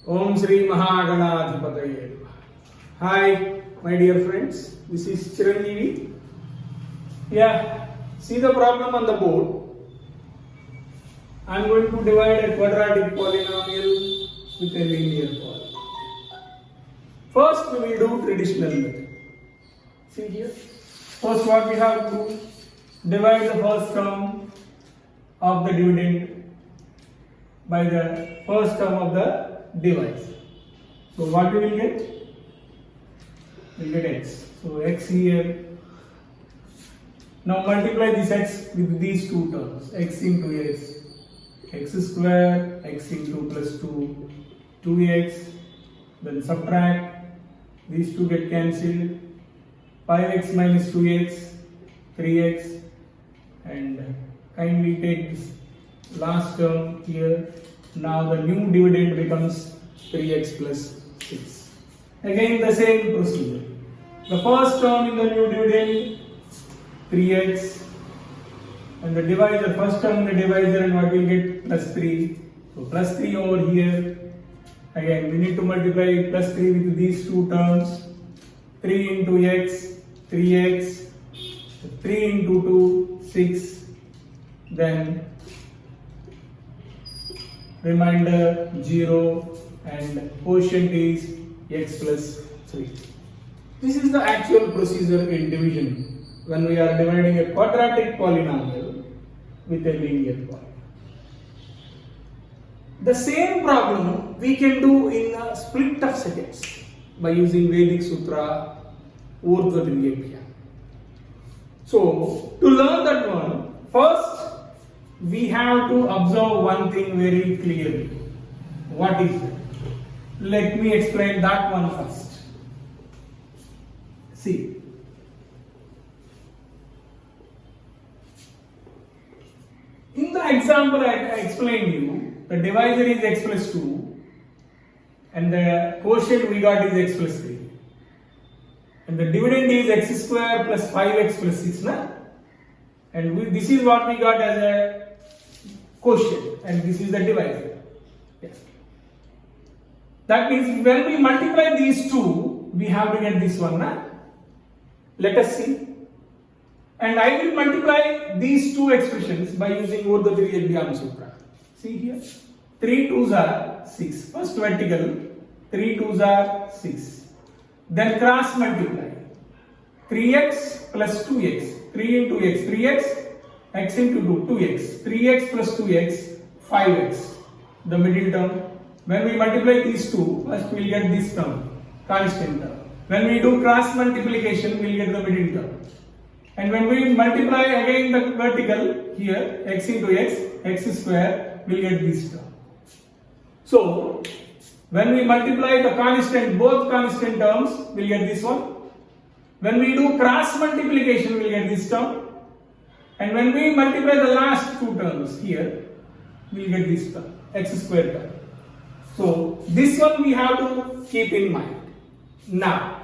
Om Sri Mahaganadhipataye Namaha. Hi, my dear friends. This is Chiranjeevi. Yeah, see the problem on the board. I am going to divide a quadratic polynomial with a linear polynomial. First, we will do traditional method. See here. First, what we have to divide the first term of the dividend by the first term of the divisor. So what we will get? We will get x. So x here. Now multiply this x with these two terms. X into x. X square, x into plus 2, 2x. Then subtract. These two get cancelled. 5x minus 2x, 3x. And kindly take this last term here. Now the new dividend becomes 3x plus 6. Again the same procedure. The first term in the new dividend 3x and the divisor, first term in the divisor, and what we will get? Plus 3. So plus 3 over here. Again we need to multiply plus 3 with these two terms. 3 into x, 3x, 3 into 2, 6. Then remainder 0 and quotient is x plus 3. This is the actual procedure in division when we are dividing a quadratic polynomial with a linear polynomial. The same problem we can do in a split of seconds by using Vedic Sutra Urdhva Triyebhya. So to learn that one, first we have to observe one thing very clearly. What is it? Let me explain that one first. See. In the example I explained you, the divisor is x plus 2 and the quotient we got is x plus 3. And the dividend is x square plus 5x plus 6. Na? And this is what we got as a quotient and this is the divisor. Yes. That means when we multiply these two, we have to get this one. Na? Let us see. And I will multiply these two expressions by using Urdhva Triyebhya Sutra. See here. 3 2s are 6. First vertical. 3 2s are 6. Then cross multiply. 3x plus 2x. 3 into x. 3x. X into 2, 2x, 3x plus 2x, 5x, the middle term. When we multiply these two, first we will get this term, constant term. When we do cross multiplication, we will get the middle term. And when we multiply again the vertical, here, x into x square, we will get this term. So, when we multiply the constant, both constant terms, we will get this one. When we do cross multiplication, we will get this term. And when we multiply the last two terms here, we will get this term, x square term. So, this one we have to keep in mind. Now,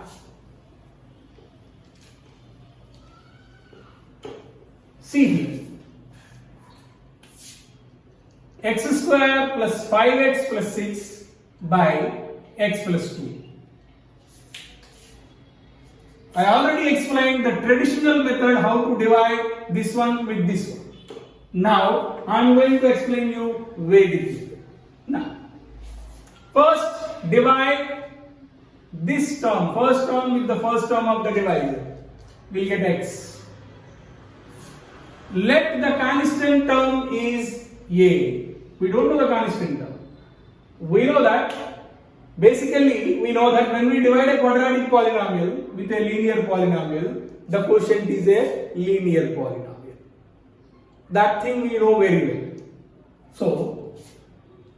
see here, x square plus 5x plus 6 by x plus 2. I already explained the traditional method how to divide this one with this one. Now, I am going to explain you Vedic method. Now, first divide this term, first term with the first term of the divisor. We will get x. Let the constant term is a. We don't know the constant term. We know that. Basically, we know that when we divide a quadratic polynomial with a linear polynomial, the quotient is a linear polynomial. That thing we know very well. So,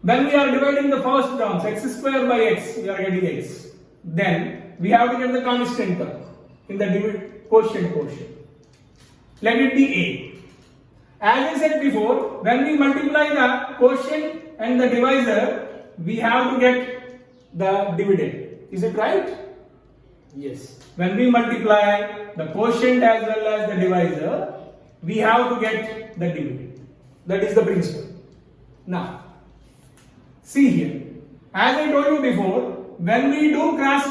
when we are dividing the first terms, x square by x, we are getting x. Then, we have to get the constant term in the quotient. Let it be a. As I said before, when we multiply the quotient and the divisor, we have to get the dividend. Is it right? Yes. When we multiply the quotient as well as the divisor, we have to get the dividend. That is the principle. Now, see here. as I told you before, when we do cross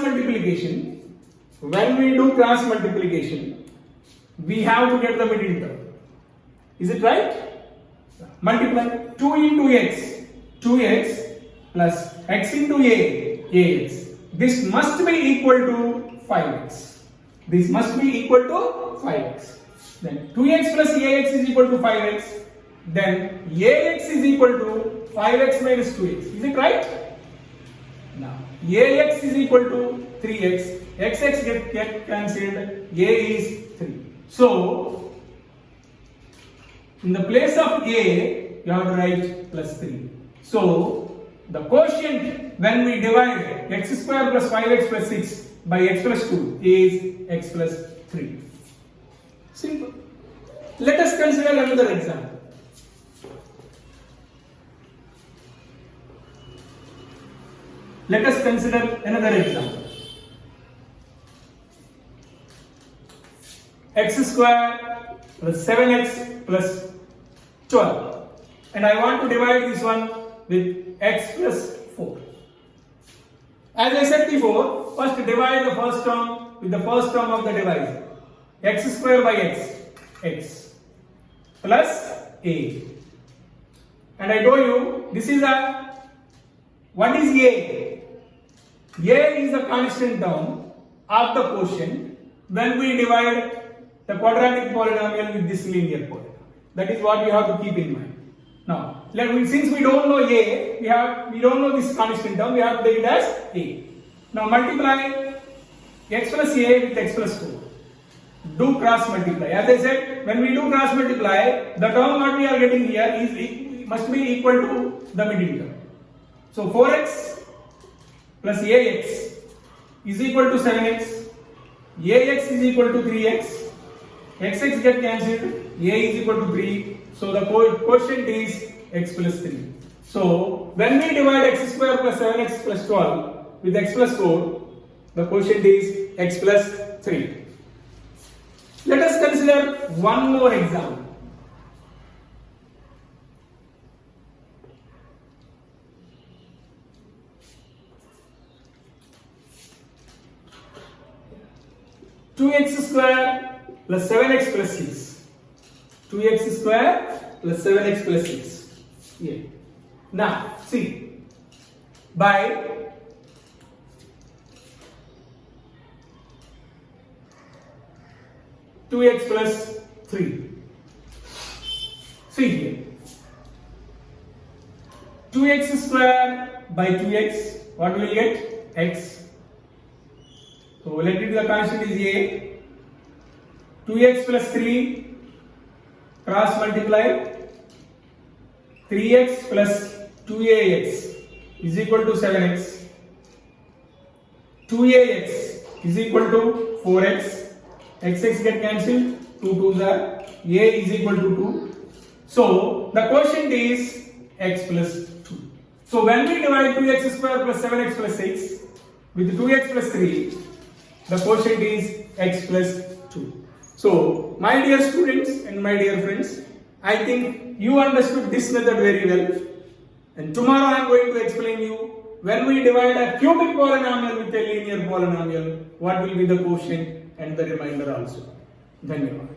multiplication, we have to get the middle term. Is it right? Multiply 2 into x, 2x plus x into ax. This must be equal to 5x. This must be equal to 5x. Then 2x plus ax is equal to 5x. Then ax is equal to 5x minus 2x. Is it right? Now ax is equal to 3x. Xx get cancelled. A is 3. So in the place of a, you have to write plus 3. So the quotient when we divide x square plus 5x plus 6 by x plus 2 is x plus 3. Simple. Let us consider another example. Let us consider another example. X square plus 7x plus 12. And I want to divide this one with x plus 4. As I said before, first divide the first term with the first term of the divisor. X square by x plus a. And I told you this is what is a? A is the constant term of the quotient when we divide the quadratic polynomial with this linear polynomial. That is what we have to keep in mind. Now, since we don't know a, we don't know this constant term, we have to take it as a. Now multiply x plus a with x plus 4. Do cross multiply. As I said, when we do cross multiply, the term what we are getting here must be equal to the middle term. So 4x plus ax is equal to 7x. Ax is equal to 3x. Xx get cancelled. A is equal to 3. So the quotient is x plus 3. So when we divide x square plus 7x plus 12 with x plus 4, the quotient is x plus 3. Let us consider one more example. Two x square plus 7x plus 6. 2x square plus 7x plus 6. Yeah. Now, see, by two x plus 3. See here. 2x square by 2x, what will we get? X. So let it be the constant is a. 2x plus 3. Cross multiply 3x plus 2ax is equal to 7x. 2ax is equal to 4x. Xx get cancelled. 2 2s are. A is equal to 2. So the quotient is x plus 2. So when we divide 2x square plus 7x plus 6 with 2x plus 3, the quotient is x plus 2. So, my dear students and my dear friends, I think you understood this method very well. And tomorrow I am going to explain you when we divide a cubic polynomial with a linear polynomial, what will be the quotient and the remainder also. Dhanyavad.